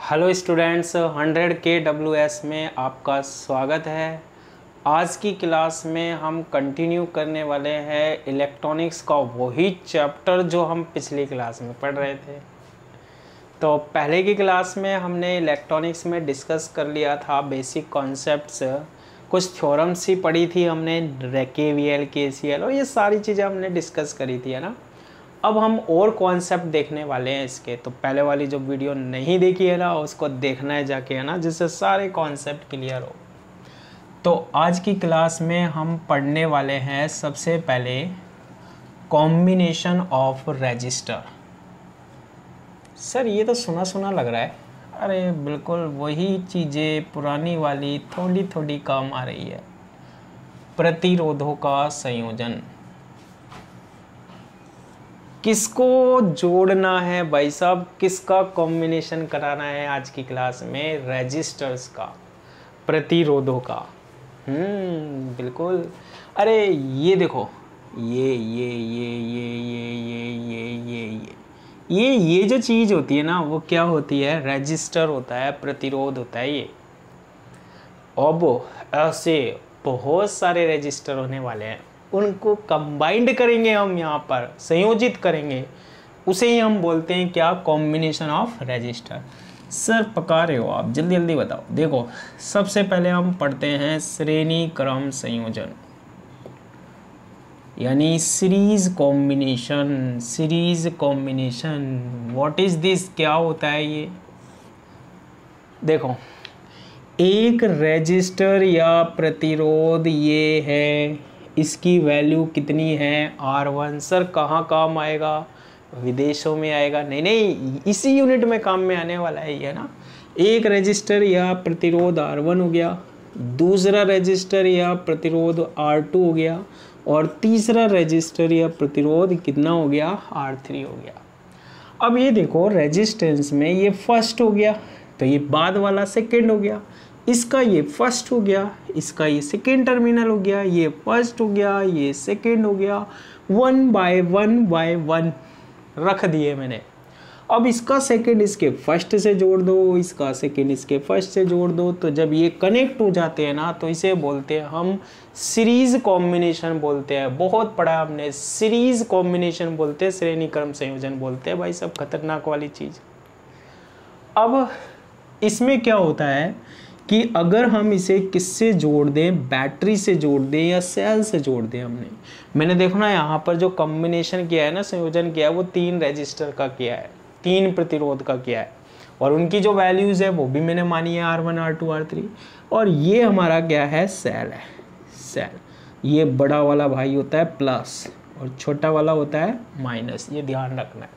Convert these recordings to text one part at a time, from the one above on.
Hello students, 100 KWS में आपका स्वागत है। आज की क्लास में हम कंटिन्यू करने वाले हैं इलेक्ट्रॉनिक्स का वही चैप्टर जो हम पिछली क्लास में पढ़ रहे थे। तो पहले की क्लास में हमने इलेक्ट्रॉनिक्स में डिस्कस कर लिया था बेसिक कॉन्सेप्ट्स, कुछ थ्योरम्स ही पढ़ी थी हमने, KVL KCL और ये सारी चीज़ें हमने डिस्कस करी थी, है ना। अब हम और कॉन्सेप्ट देखने वाले हैं इसके। तो पहले वाली जो वीडियो नहीं देखी है ना, उसको देखना है जाके, है ना, जिससे सारे कॉन्सेप्ट क्लियर हो। तो आज की क्लास में हम पढ़ने वाले हैं सबसे पहले कॉम्बिनेशन ऑफ रजिस्टर। सर ये तो सुना सुना लग रहा है। अरे बिल्कुल वही चीज़ें पुरानी वाली थोड़ी थोड़ी काम आ रही है। प्रतिरोधों का संयोजन, किसको जोड़ना है भाई साहब, किसका कॉम्बिनेशन कराना है आज की क्लास में? रजिस्टर्स का, प्रतिरोधों का। बिल्कुल। अरे ये देखो, ये जो चीज़ होती है ना, वो क्या होती है? रजिस्टर होता है, प्रतिरोध होता है ये। अब ऐसे बहुत सारे रजिस्टर होने वाले हैं, उनको कंबाइंड करेंगे हम, यहाँ पर संयोजित करेंगे, उसे ही हम बोलते हैं क्या? Combination of register. सर पका रहे हो आप, जल्दी जल्दी बताओ। देखो सबसे पहले हम पढ़ते हैं श्रेणी क्रम संयोजन, यानी series combination. Series combination what is this, क्या होता है ये? देखो, एक रजिस्टर या प्रतिरोध ये है, इसकी वैल्यू कितनी है? R1। सर कहाँ काम आएगा? विदेशों में आएगा? नहीं नहीं, इसी यूनिट में काम में आने वाला है ये ना। एक रजिस्टर या प्रतिरोध R1 हो गया, दूसरा रजिस्टर या प्रतिरोध R2 हो गया, और तीसरा रजिस्टर या प्रतिरोध कितना हो गया? R3 हो गया। अब ये देखो, रेजिस्टेंस में ये फर्स्ट हो गया, तो ये बाद वाला सेकेंड हो गया, इसका ये फर्स्ट हो गया, इसका ये सेकेंड टर्मिनल हो गया, ये फर्स्ट हो गया, ये सेकेंड हो गया। 1 बाय 1 रख दिए मैंने। अब इसका सेकेंड इसके फर्स्ट से जोड़ दो, इसका सेकेंड इसके फर्स्ट से जोड़ दो, तो जब ये कनेक्ट हो जाते हैं ना, तो इसे बोलते हैं हम सीरीज कॉम्बिनेशन बोलते हैं। बहुत पढ़ा हमने, सीरीज कॉम्बिनेशन बोलते हैं, श्रेणी क्रम संयोजन बोलते हैं भाई, सब खतरनाक वाली चीज़। अब इसमें क्या होता है कि अगर हम इसे किससे जोड़ दें, बैटरी से जोड़ दें या सेल से जोड़ दें, मैंने देखो ना यहाँ पर जो कॉम्बिनेशन किया है ना, संयोजन किया है, वो 3 रजिस्टर का किया है, 3 प्रतिरोध का किया है, और उनकी जो वैल्यूज़ है वो भी मैंने मानी है R1 R2 R3। और ये हमारा क्या है? सेल है। सेल, ये बड़ा वाला भाई होता है प्लस और छोटा वाला होता है माइनस, ये ध्यान रखना है।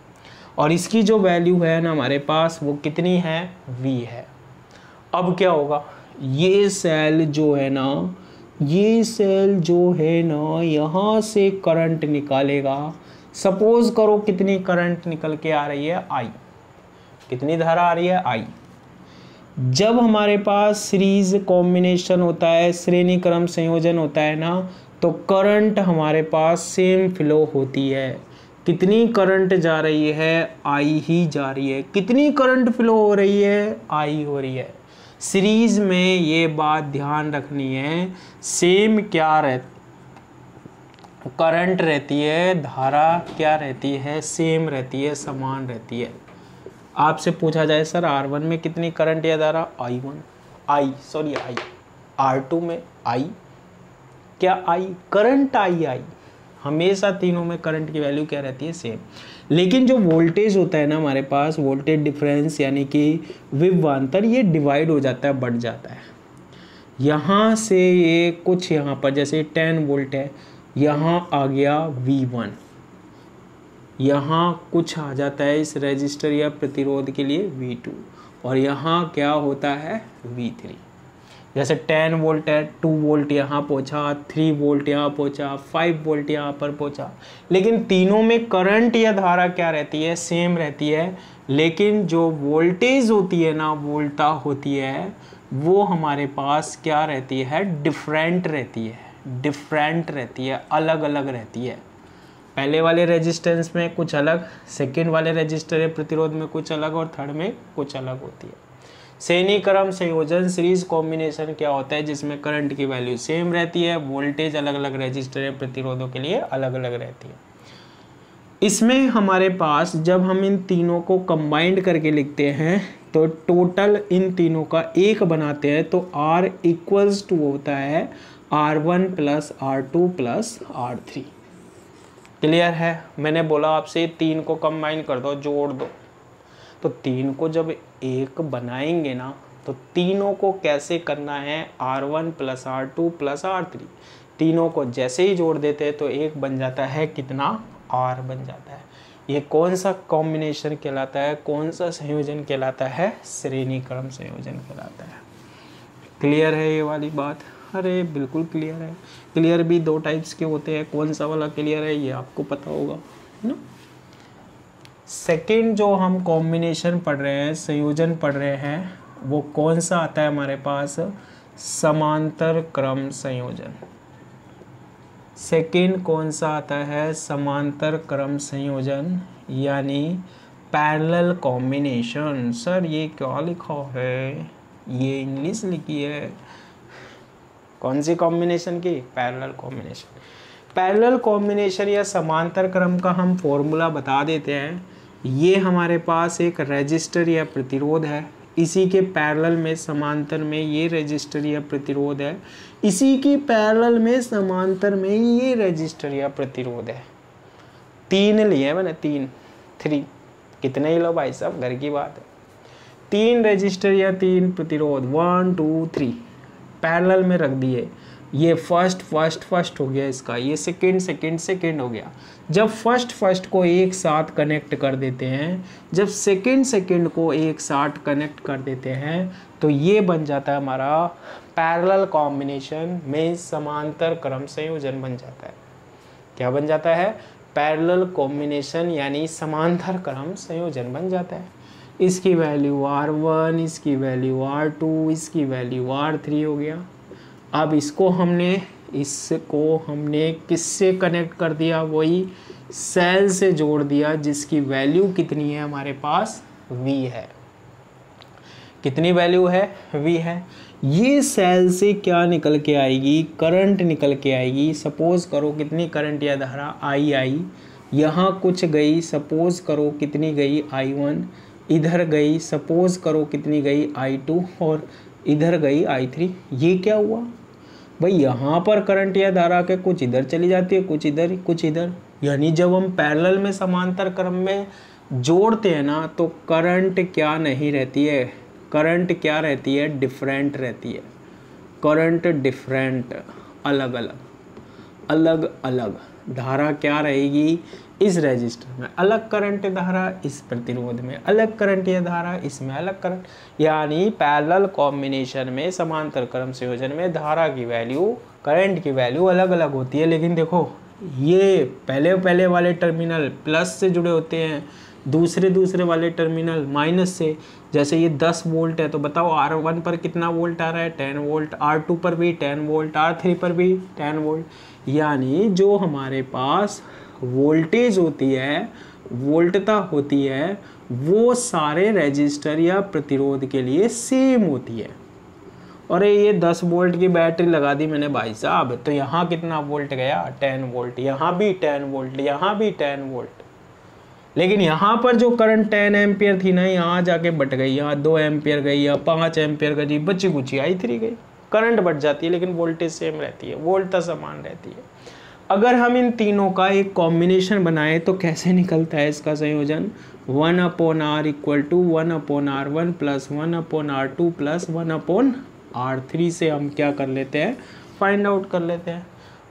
और इसकी जो वैल्यू है ना हमारे पास, वो कितनी है? V है। अब क्या होगा? ये सेल जो है ना, ये सेल जो है ना, यहाँ से करंट निकालेगा। सपोज करो कितनी करंट निकल के आ रही है? I। कितनी धारा आ रही है? I। जब हमारे पास सीरीज कॉम्बिनेशन होता है, श्रेणी क्रम संयोजन होता है ना, तो करंट हमारे पास सेम फ्लो होती है। कितनी करंट जा रही है? I ही जा रही है। कितनी करंट फ्लो हो रही है? I हो रही है। सीरीज में ये बात ध्यान रखनी है, सेम क्या करंट रहती है, धारा क्या रहती है? सेम रहती है, समान रहती है। आपसे पूछा जाए सर R1 में कितनी करंट या धारा? I R2 में I, क्या I करंट? I हमेशा तीनों में करंट की वैल्यू क्या रहती है? सेम। लेकिन जो वोल्टेज होता है ना हमारे पास, वोल्टेज डिफरेंस यानी कि विभवांतर, ये डिवाइड हो जाता है, बढ़ जाता है। यहाँ से ये कुछ, यहाँ पर जैसे 10 वोल्ट है, यहाँ आ गया V1, यहाँ कुछ आ जाता है इस रजिस्टर या प्रतिरोध के लिए V2, और यहाँ क्या होता है? V3। जैसे 10 वोल्ट है, 2 वोल्ट यहाँ पहुँचा, 3 वोल्ट यहाँ पहुँचा, 5 वोल्ट यहाँ पर पहुँचा, लेकिन तीनों में करंट या धारा क्या रहती है? सेम रहती है। लेकिन जो वोल्टेज होती है ना, वोल्टा होती है, वो हमारे पास क्या रहती है? डिफरेंट रहती है। डिफरेंट रहती है, अलग अलग रहती है। पहले वाले रेजिस्टेंस में कुछ अलग, सेकेंड वाले रजिस्टर या प्रतिरोध में कुछ अलग, और थर्ड में कुछ अलग होती है। श्रेणी क्रम संयोजन सीरीज कॉम्बिनेशन क्या होता है, जिसमें करंट की वैल्यू सेम रहती है, वोल्टेज अलग अलग रजिस्टर या प्रतिरोधों के लिए अलग अलग रहती है। इसमें हमारे पास जब हम इन तीनों को कंबाइंड करके लिखते हैं तो टोटल इन तीनों का एक बनाते हैं, तो R इक्वल्स टू होता है R1 plus R2 plus R3। Clear है? मैंने बोला आपसे तीन को कंबाइन कर दो, जोड़ दो, तो तीन को जब एक बनाएंगे ना तो तीनों को कैसे करना है, R1 plus R2 plus R3, तीनों को जैसे ही जोड़ देते हैं तो एक बन जाता है कितना, R बन जाता है। ये कौन सा कॉम्बिनेशन कहलाता है, कौन सा संयोजन कहलाता है, श्रेणी क्रम संयोजन कहलाता है। क्लियर है ये वाली बात? अरे बिल्कुल क्लियर है। क्लियर भी दो टाइप्स के होते हैं, कौन सा वाला क्लियर है ये आपको पता होगा, है ना। सेकेंड जो हम कॉम्बिनेशन पढ़ रहे हैं, संयोजन पढ़ रहे हैं, वो कौन सा आता है हमारे पास, समांतर क्रम संयोजन। सेकेंड कौन सा आता है, समांतर क्रम संयोजन, यानी पैरेलल कॉम्बिनेशन। सर ये क्या लिखा है, ये इंग्लिश लिखी है। कौन सी कॉम्बिनेशन की, पैरेलल कॉम्बिनेशन। पैरेलल कॉम्बिनेशन या समांतर क्रम का हम फॉर्मूला बता देते हैं। ये हमारे पास एक रेजिस्टर या प्रतिरोध है, इसी के पैरेलल में समांतर में ये रेजिस्टर या प्रतिरोध है, इसी के पैरेलल में समांतर में ये रेजिस्टर या प्रतिरोध है। तीन लिए मैंने, थ्री, कितने ही लो भाई साहब, घर की बात है। तीन रेजिस्टर या तीन प्रतिरोध, 1 2 3 पैरेलल में रख दिए। ये फर्स्ट हो गया इसका, ये सेकेंड हो गया। जब फर्स्ट को एक साथ कनेक्ट कर देते हैं, जब सेकेंड को एक साथ कनेक्ट कर देते हैं, तो ये बन जाता है हमारा पैरेलल कॉम्बिनेशन में समांतर क्रम संयोजन बन जाता है। क्या बन जाता है, पैरेलल कॉम्बिनेशन यानी समांतर क्रम संयोजन बन जाता है। इसकी वैल्यू R1, इसकी वैल्यू R2, इसकी वैल्यू R3 हो गया। अब इसको हमने किससे कनेक्ट कर दिया, वही सेल से जोड़ दिया, जिसकी वैल्यू कितनी है हमारे पास, V है। कितनी वैल्यू है, V है। ये सेल से क्या निकल के आएगी, करंट निकल के आएगी। सपोज करो कितनी करंट या धारा I आई, यहाँ कुछ गई, सपोज करो कितनी गई I1, इधर गई, सपोज करो कितनी गई I2, और इधर गई I3। ये क्या हुआ भाई, यहाँ पर करंट या धारा के कुछ इधर चली जाती है, कुछ इधर, कुछ इधर। यानी जब हम पैरेलल में समांतर क्रम में जोड़ते हैं ना, तो करंट क्या नहीं रहती है, करंट क्या रहती है, डिफरेंट रहती है। करंट डिफरेंट, अलग अलग। धारा क्या रहेगी, इस रेजिस्टर में अलग करंट धारा, इस प्रतिरोध में अलग करंट या धारा, इसमें अलग करंट। यानी पैरेलल कॉम्बिनेशन में, समांतर क्रम संयोजन में धारा की वैल्यू, करंट की वैल्यू अलग अलग होती है। लेकिन देखो ये पहले वाले टर्मिनल प्लस से जुड़े होते हैं, दूसरे वाले टर्मिनल माइनस से। जैसे ये 10 वोल्ट है तो बताओ R1 पर कितना वोल्ट आ रहा है, 10 वोल्ट, R2 पर भी 10 वोल्ट, R3 पर भी 10 वोल्ट। यानी जो हमारे पास वोल्टेज होती है, वोल्टता होती है, वो सारे रेजिस्टर या प्रतिरोध के लिए सेम होती है। और ये 10 वोल्ट की बैटरी लगा दी मैंने भाई साहब, तो यहाँ कितना वोल्ट गया, 10 वोल्ट, यहाँ भी 10 वोल्ट, यहाँ भी 10 वोल्ट। लेकिन यहाँ पर जो करंट 10 एम्पियर थी ना, यहाँ जाके बट गई, यहाँ 2 एम्पियर गई, यहाँ 5 एम्पियर गई, बची कुची I3 गई। करंट बढ़ जाती है लेकिन वोल्टेज सेम रहती है, वोल्टता समान रहती है। अगर हम इन तीनों का एक कॉम्बिनेशन बनाए तो कैसे निकलता है इसका संयोजन, 1/R equal to 1/R1 plus 1/R2 plus 1/R3 से हम क्या कर लेते हैं, फाइंड आउट कर लेते हैं।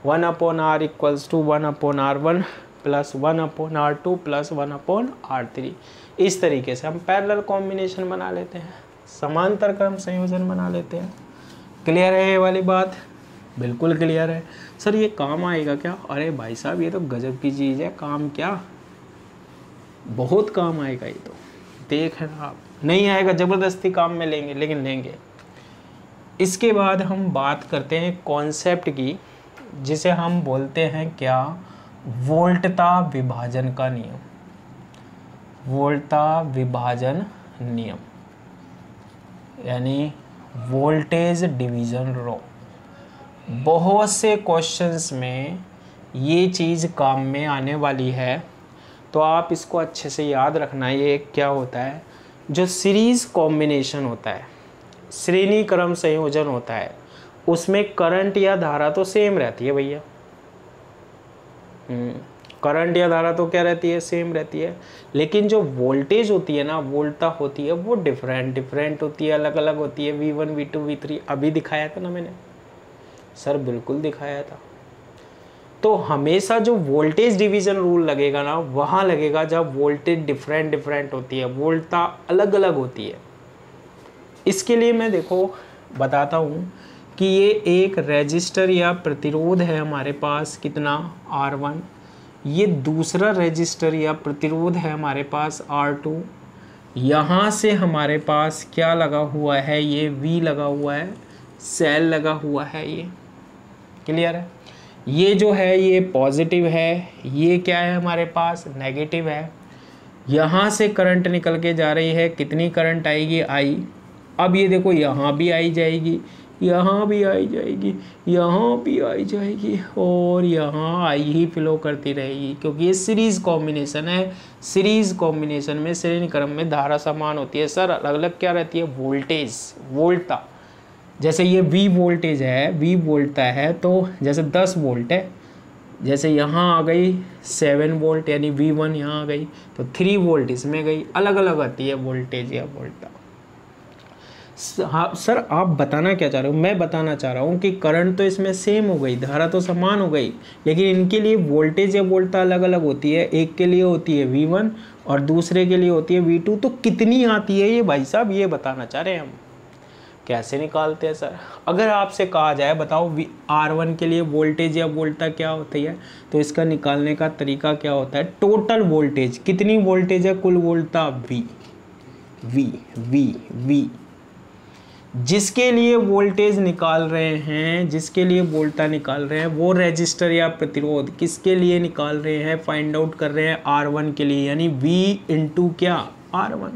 1/R equals to 1/R1 plus 1/R2 plus 1/R3। इस तरीके से हम पैरेलल कॉम्बिनेशन बना लेते हैं, समांतर क्रम संयोजन बना लेते हैं। क्लियर है ये वाली बात? बिल्कुल क्लियर है। सर ये काम आएगा क्या? अरे भाई साहब ये तो गजब की चीज़ है, काम क्या, बहुत काम आएगा ये तो, देख ना आप। नहीं आएगा ज़बरदस्ती काम में लेंगे, लेकिन लेंगे। इसके बाद हम बात करते हैं कॉन्सेप्ट की, जिसे हम बोलते हैं क्या, वोल्टता विभाजन का नियम। वोल्टता विभाजन नियम, यानी वोल्टेज डिवीज़न लो। बहुत से क्वेश्चंस में ये चीज़ काम में आने वाली है, तो आप इसको अच्छे से याद रखना। ये क्या होता है, जो सीरीज़ कॉम्बिनेशन होता है, श्रेणी क्रम संयोजन होता है, उसमें करंट या धारा तो सेम रहती है भैया। करंट या धारा तो क्या रहती है, सेम रहती है, लेकिन जो वोल्टेज होती है ना, वोल्टता होती है, वो डिफरेंट होती है, अलग अलग होती है। V1 V2 V3 अभी दिखाया था ना मैंने सर, बिल्कुल दिखाया था। तो हमेशा जो वोल्टेज डिवीज़न रूल लगेगा ना, वहाँ लगेगा जब वोल्टेज डिफरेंट होती है, वोल्टता अलग अलग होती है। इसके लिए मैं देखो बताता हूँ कि ये एक रेजिस्टर या प्रतिरोध है हमारे पास, कितना R1। ये दूसरा रेजिस्टर या प्रतिरोध है हमारे पास R2। यहाँ से हमारे पास क्या लगा हुआ है, ये V लगा हुआ है, सेल लगा हुआ है। ये क्लियर है। ये जो है ये पॉजिटिव है, ये क्या है हमारे पास, नेगेटिव है। यहाँ से करंट निकल के जा रही है, कितनी करंट आएगी, I। अब ये देखो यहाँ भी आई जाएगी, यहाँ भी आई जाएगी, यहाँ भी आई जाएगी, और यहाँ आई ही फ्लो करती रहेगी, क्योंकि ये सीरीज़ कॉम्बिनेशन है। सीरीज़ कॉम्बिनेशन में श्रेणी क्रम में धारा समान होती है सर, अलग अलग क्या रहती है, वोल्टेज, वोल्टता। जैसे ये V वोल्टेज है, V वोल्टता है, तो जैसे 10 वोल्ट है, जैसे यहाँ आ गई 7 वोल्ट यानी V1 यहाँ आ गई, तो 3 वोल्ट इसमें गई, अलग अलग आती है वोल्टेज या वोल्टता। हाँ सर, आप बताना क्या चाह रहे हो, मैं बताना चाह रहा हूँ कि करंट तो इसमें सेम हो गई, धारा तो समान हो गई, लेकिन इनके लिए वोल्टेज या वोल्टता अलग अलग होती है। एक के लिए होती है V1 और दूसरे के लिए होती है V2। तो कितनी आती है ये भाई साहब, ये बताना चाह रहे हैं हम। कैसे निकालते हैं सर, अगर आपसे कहा जाए बताओ R1 के लिए वोल्टेज या वोल्टता क्या होती है, तो इसका निकालने का तरीका क्या होता है, टोटल वोल्टेज, कितनी वोल्टेज है, कुल वोल्टता V। जिसके लिए वोल्टेज निकाल रहे हैं, जिसके लिए वोल्टता निकाल रहे हैं, वो रेजिस्टर या प्रतिरोध किसके लिए निकाल रहे हैं, फाइंड आउट कर रहे हैं R1 के लिए, यानी V इंटू क्या, R1,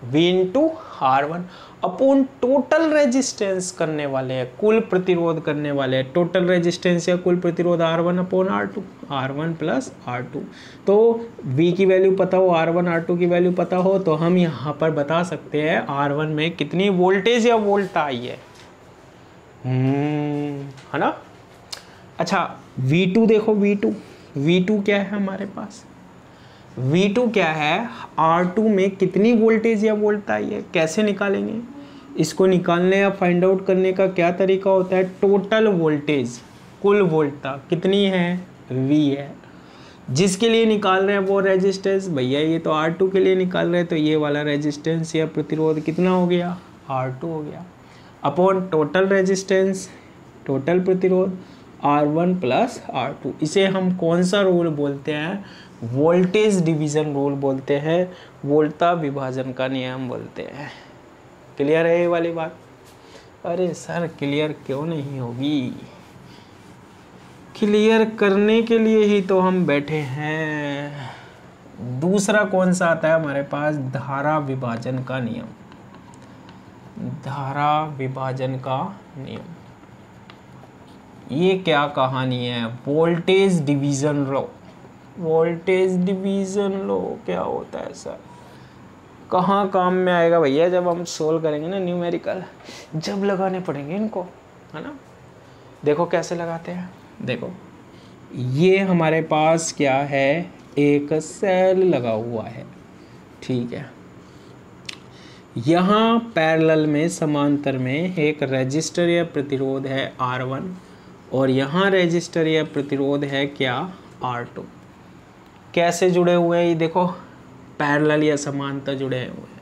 V into R1 upon total resistance करने वाले हैं, कुल प्रतिरोध करने वाले हैं। टोटल रेजिस्टेंस या कुल प्रतिरोध R1 upon R2, R1 plus R2। तो V की वैल्यू पता हो, R1 R2 की वैल्यू पता हो, तो हम यहाँ पर बता सकते हैं R1 में कितनी वोल्टेज या वोल्टता आई है, है ना। अच्छा V2 देखो, V2 क्या है हमारे पास, V2 क्या है, R2 में कितनी वोल्टेज या वोल्टता आई है, कैसे निकालेंगे इसको, निकालने या फाइंड आउट करने का क्या तरीका होता है, टोटल वोल्टेज, कुल वोल्टता कितनी है, V है। जिसके लिए निकाल रहे हैं वो रेजिस्टेंस, भैया ये तो R2 के लिए निकाल रहे हैं, तो ये वाला रेजिस्टेंस या प्रतिरोध कितना हो गया, R2 हो गया, अपॉन टोटल रेजिस्टेंस, टोटल प्रतिरोध R1 प्लस R2। इसे हम कौन सा रूल बोलते हैं, वोल्टेज डिवीज़न रूल बोलते हैं, वोल्टता विभाजन का नियम बोलते हैं। क्लियर है ये वाली बात। अरे सर क्लियर क्यों नहीं होगी, क्लियर करने के लिए ही तो हम बैठे हैं। दूसरा कौन सा आता है हमारे पास, धारा विभाजन का नियम, धारा विभाजन का नियम। ये क्या कहानी है, वोल्टेज डिवीज़न लो। वोल्टेज डिवीज़न लो क्या होता है सर, कहाँ काम में आएगा भैया, जब हम सोल्व करेंगे ना न्यूमेरिकल, जब लगाने पड़ेंगे इनको, है ना। देखो कैसे लगाते हैं, देखो ये हमारे पास क्या है, एक सेल लगा हुआ है, ठीक है। यहाँ पैरेलल में समांतर में एक रेजिस्टर या प्रतिरोध है R1, और यहाँ रेजिस्टर या प्रतिरोध है क्या, R2। कैसे जुड़े हुए हैं ये देखो, पैरेलल या समांतर जुड़े हुए हैं।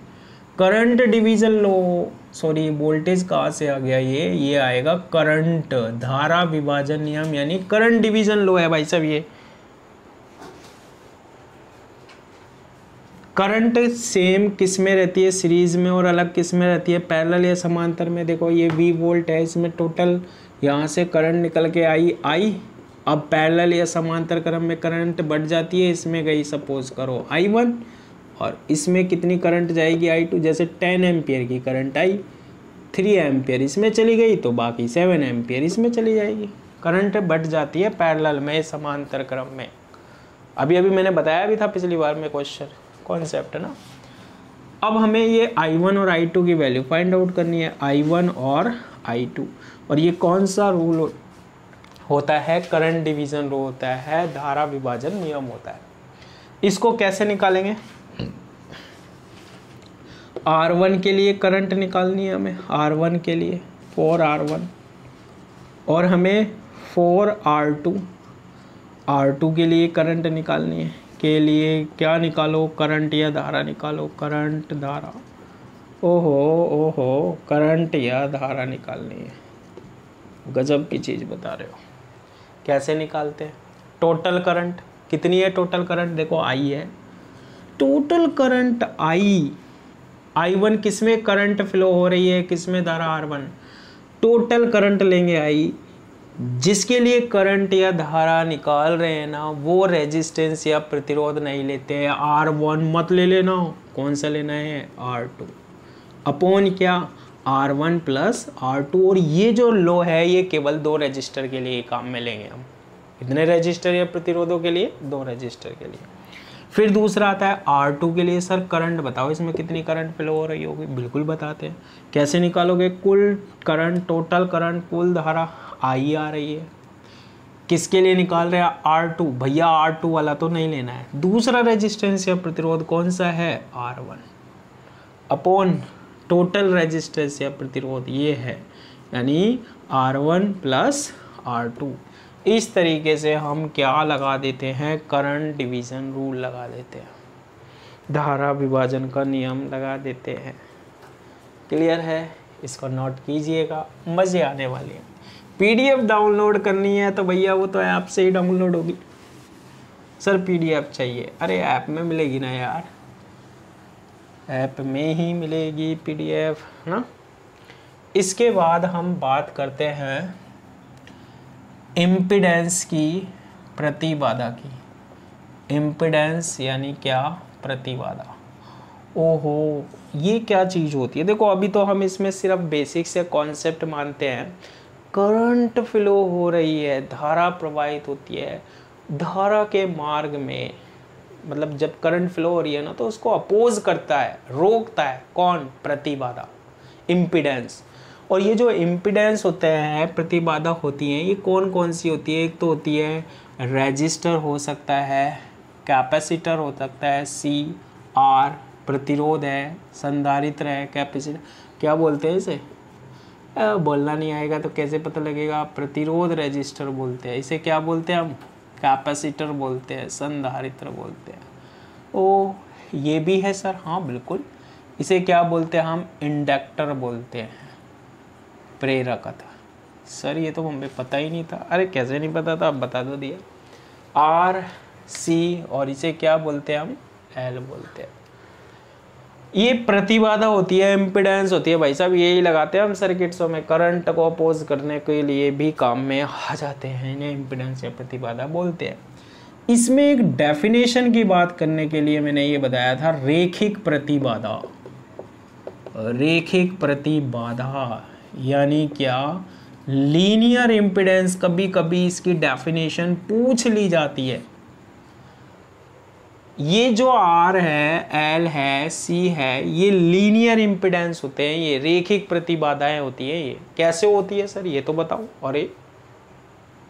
करंट डिवीज़न लो, सॉरी वोल्टेज कहाँ से आ गया, ये आएगा करंट, धारा विभाजन नियम, यानी करंट डिवीज़न लो है भाई साहब। ये करंट सेम किस में रहती है, सीरीज में, और अलग किस में रहती है, पैरेलल या समांतर में। देखो ये V वोल्ट है, इसमें टोटल यहाँ से करंट निकल के आई, अब पैरेलल या समांतर क्रम में करंट बढ़ जाती है, इसमें गई सपोज करो I1, और इसमें कितनी करंट जाएगी I2, जैसे 10 एम्पियर की करंट आई, 3 एम्पियर इसमें चली गई तो बाकी 7 एम्पियर इसमें चली जाएगी। करंट बढ़ जाती है पैरेलल में, समांतर क्रम में। अभी मैंने बताया भी था पिछली बार में क्वेश्चन कॉन्सेप्ट है ना। अब हमें ये I1 और I2 की वैल्यू फाइंड आउट करनी है, I1 और I2। और ये कौन सा रूल होता है? करंट डिवीजन रूल होता है, धारा विभाजन नियम होता है। इसको कैसे निकालेंगे? R1 के लिए करंट निकालनी है हमें, R1 के लिए 4R1, और हमें 4R2, R2 के लिए करंट निकालनी है। के लिए क्या निकालो? करंट या धारा निकालो, करंट धारा। ओहो करंट या धारा निकालनी है। गजब की चीज़ बता रहे हो। कैसे निकालते हैं? टोटल करंट कितनी है? टोटल करंट देखो I है, टोटल करंट I1 किसमें करंट फ्लो हो रही है, किसमें धारा R1। टोटल करंट लेंगे I, जिसके लिए करंट या धारा निकाल रहे हैं ना, वो रेजिस्टेंस या प्रतिरोध नहीं लेते हैं। R1 मत ले लेना, कौन सा लेना है? R2 अपॉन क्या? R1 plus R2। और ये जो लो है ये केवल 2 रजिस्टर के लिए काम में लेंगे हम। कितने रजिस्टर या प्रतिरोधों के लिए? 2 रजिस्टर के लिए। फिर दूसरा आता है R2 के लिए। सर करंट बताओ, इसमें कितनी करंट फ्लो हो रही होगी? बिल्कुल बताते हैं। कैसे निकालोगे? कुल करंट, टोटल करंट, कुल धारा I आ रही है। किसके लिए निकाल रहे हैं? R2। भैया R2 वाला तो नहीं लेना है। दूसरा रेजिस्टेंस या प्रतिरोध कौन सा है? R1 अपॉन टोटल रेजिस्टेंस या प्रतिरोध ये है, यानी R1 प्लस R2। इस तरीके से हम क्या लगा देते हैं? करंट डिवीजन रूल लगा देते हैं, धारा विभाजन का नियम लगा देते हैं। क्लियर है? इसको नोट कीजिएगा, मज़े आने वाले हैं। PDF डाउनलोड करनी है तो भैया वो तो ऐप से ही डाउनलोड होगी। सर PDF चाहिए, अरे ऐप में मिलेगी ना यार, ऐप में ही मिलेगी PDF ना। इसके बाद हम बात करते हैं इम्पीडेंस की, प्रतिबाधा की। इम्पीडेंस यानी क्या? प्रतिबाधा। ओहो ये क्या चीज़ होती है? देखो अभी तो हम इसमें सिर्फ बेसिक से कॉन्सेप्ट मानते हैं। करंट फ्लो हो रही है, धारा प्रवाहित होती है, धारा के मार्ग में, मतलब जब करंट फ्लो हो रही है ना तो उसको अपोज करता है, रोकता है कौन? प्रतिबाधा, इम्पीडेंस। और ये जो इम्पीडेंस होते हैं, प्रतिबाधा होती हैं, ये कौन कौन सी होती है? एक तो होती है रेजिस्टर हो सकता है, कैपेसिटर हो सकता है, CR प्रतिरोध है, संधारित्र है, कैपेसिटर क्या बोलते हैं इसे? बोलना नहीं आएगा तो कैसे पता लगेगा? प्रतिरोध रेजिस्टर बोलते हैं। इसे क्या बोलते हैं हम? कैपेसिटर बोलते हैं, संधारित्र बोलते हैं। ओ ये भी है सर, हाँ बिल्कुल। इसे क्या बोलते हैं हम? इंडक्टर बोलते हैं, प्रेरकता। सर ये तो हमें पता ही नहीं था। अरे कैसे नहीं पता था, अब बता दो दिया। RC और इसे क्या बोलते हैं हम? L बोलते हैं। ये प्रतिबाधा होती है, इम्पीडेंस होती है भाई साहब, यही लगाते हैं हम सर्किट्सों में। करंट को अपोज करने के लिए भी काम में आ जाते हैं, इन्हें इम्पीडेंस या प्रतिबाधा बोलते हैं। इसमें एक डेफिनेशन की बात करने के लिए मैंने ये बताया था, रेखिक प्रतिबाधा। रेखिक प्रतिबाधा यानी क्या? Linear impedance. कभी कभी इसकी डेफिनेशन पूछ ली जाती है। ये जो R है, L है, C है, ये लीनियर इम्पीडेंस होते हैं, ये रेखिक प्रतिबाधाएं होती है। ये कैसे होती है सर ये तो बताओ। अरे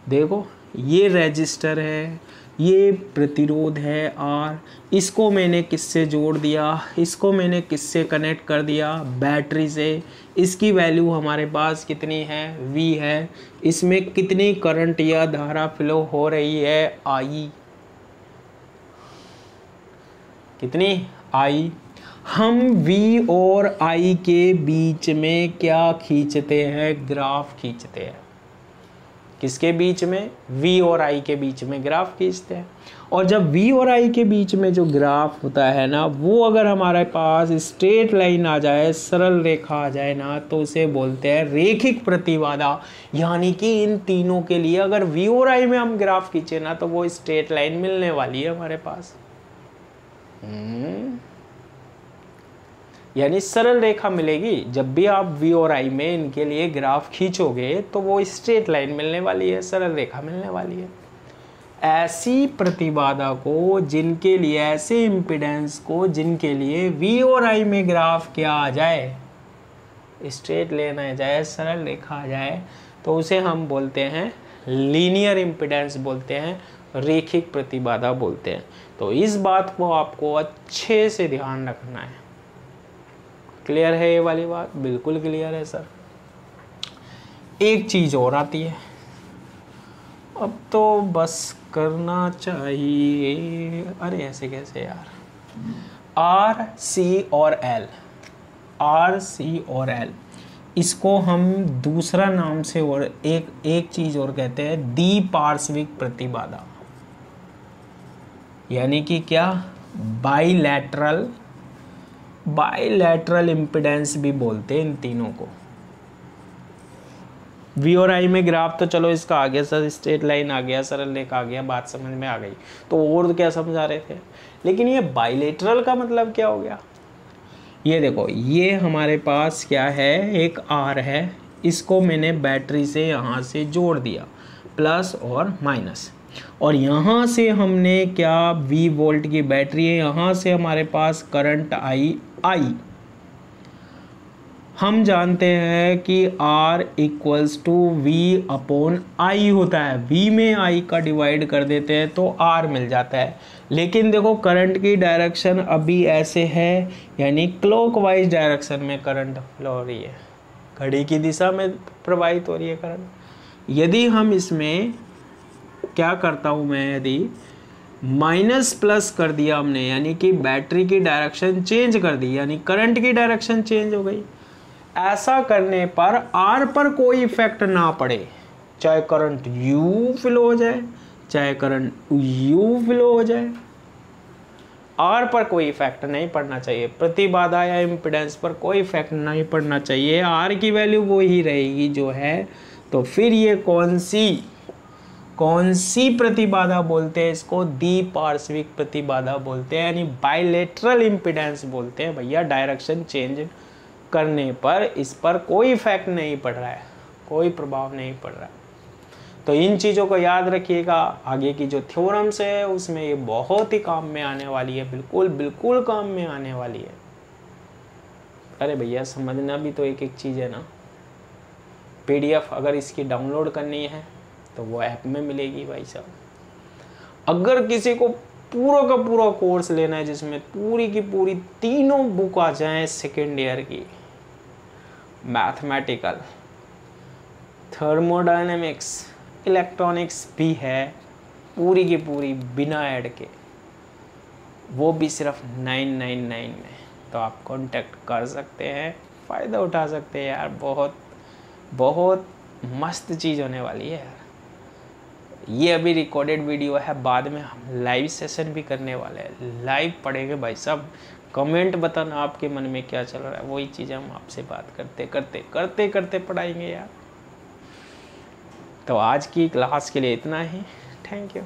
देखो ये रेजिस्टर है, ये प्रतिरोध है R, इसको मैंने किससे जोड़ दिया? इसको मैंने किससे कनेक्ट कर दिया? बैटरी से। इसकी वैल्यू हमारे पास कितनी है? V है। इसमें कितनी करंट या धारा फ्लो हो रही है? I। कितनी? I। हम V और I के बीच में क्या खींचते हैं? ग्राफ खींचते हैं। किसके बीच में? V और I के बीच में ग्राफ खींचते हैं। और जब V और I के बीच में जो ग्राफ होता है ना, वो अगर हमारे पास स्ट्रेट लाइन आ जाए, सरल रेखा आ जाए ना, तो उसे बोलते हैं रेखिक प्रतिबाधा। यानी कि इन तीनों के लिए अगर V और I में हम ग्राफ खींचे ना, तो वो स्ट्रेट लाइन मिलने वाली है हमारे पास। यानी सरल रेखा मिलेगी। जब भी आप v और i में इनके लिए ग्राफ खींचोगे तो वो स्ट्रेट लाइन मिलने वाली है, सरल रेखा मिलने वाली है। ऐसी प्रतिबाधा को जिनके लिए, ऐसे इम्पीडेंस को जिनके लिए v और i में ग्राफ क्या आ जाए, स्ट्रेट लाइन आ जाए, सरल रेखा आ जाए, तो उसे हम बोलते हैं लीनियर इम्पीडेंस बोलते हैं, रैखिक प्रतिबाधा बोलते हैं। तो इस बात को आपको अच्छे से ध्यान रखना है। क्लियर है ये वाली बात? बिल्कुल क्लियर है सर। एक चीज और आती है, अब तो बस करना चाहिए। अरे ऐसे कैसे यार, आर सी और एल, आर सी और एल, इसको हम दूसरा नाम से और एक चीज और कहते हैं, द्विपार्श्विक प्रतिबाधा। यानी कि क्या, बाइलैटरल इम्पीडेंस भी बोलते हैं इन तीनों को। V और I में ग्राफ तो चलो इसका आ गया सर, स्ट्रेट लाइन आ गया, सरल रेखा आ गया, बात समझ में आ गई। तो और क्या समझा रहे थे, लेकिन ये बाइलैटरल का मतलब क्या हो गया? ये देखो, ये हमारे पास क्या है, एक R है, इसको मैंने बैटरी से यहाँ से जोड़ दिया, प्लस और माइनस, और यहाँ से हमने क्या, V वोल्ट की बैटरी है, यहाँ से हमारे पास करंट I। हम जानते हैं कि R equals to V upon I होता है। V में I का डिवाइड कर देते हैं तो R मिल जाता है। लेकिन देखो करंट की डायरेक्शन अभी ऐसे है, यानी क्लॉकवाइज डायरेक्शन में करंट फ्लो हो रही है, घड़ी की दिशा में प्रवाहित हो रही है करंट। यदि हम इसमें क्या करता हूँ मैं, यदि माइनस प्लस कर दिया हमने, यानी कि बैटरी की डायरेक्शन चेंज कर दी, यानी करंट की डायरेक्शन चेंज हो गई। ऐसा करने पर R पर कोई इफेक्ट ना पड़े, चाहे करंट U फ्लो हो जाए, चाहे करंट U फ्लो हो जाए, R पर कोई इफेक्ट नहीं पड़ना चाहिए। प्रतिबाधा या इम्पीडेंस पर कोई इफेक्ट नहीं पड़ना चाहिए, R की वैल्यू वो ही रहेगी जो है। तो फिर ये कौन सी प्रतिबाधा बोलते हैं? इसको द्विपार्श्विक प्रतिबाधा बोलते हैं, यानी बाइलेटरल इम्पीडेंस बोलते हैं भैया। डायरेक्शन चेंज करने पर इस पर कोई इफेक्ट नहीं पड़ रहा है, कोई प्रभाव नहीं पड़ रहा है। तो इन चीज़ों को याद रखिएगा। आगे की जो थ्योरम्स है उसमें ये बहुत ही काम में आने वाली है, बिल्कुल काम में आने वाली है। अरे भैया समझना भी तो एक एक चीज़ है ना। PDF अगर इसकी डाउनलोड करनी है तो वो ऐप में मिलेगी भाई साहब। अगर किसी को पूरा का पूरा कोर्स लेना है जिसमें पूरी की पूरी तीनों बुक आ जाएं सेकेंड ईयर की, मैथमेटिकल, थर्मोडायनेमिक्स, इलेक्ट्रॉनिक्स भी है, पूरी की पूरी बिना ऐड के, वो भी सिर्फ 999 में, तो आप कांटेक्ट कर सकते हैं, फ़ायदा उठा सकते हैं यार। बहुत मस्त चीज़ होने वाली है यार। ये अभी रिकॉर्डेड वीडियो है, बाद में हम लाइव सेशन भी करने वाले हैं, लाइव पढ़ेंगे भाई साहब। कमेंट बताना आपके मन में क्या चल रहा है, वही चीज़ हम आपसे बात करते पढ़ाएंगे यार। तो आज की क्लास के लिए इतना ही, थैंक यू।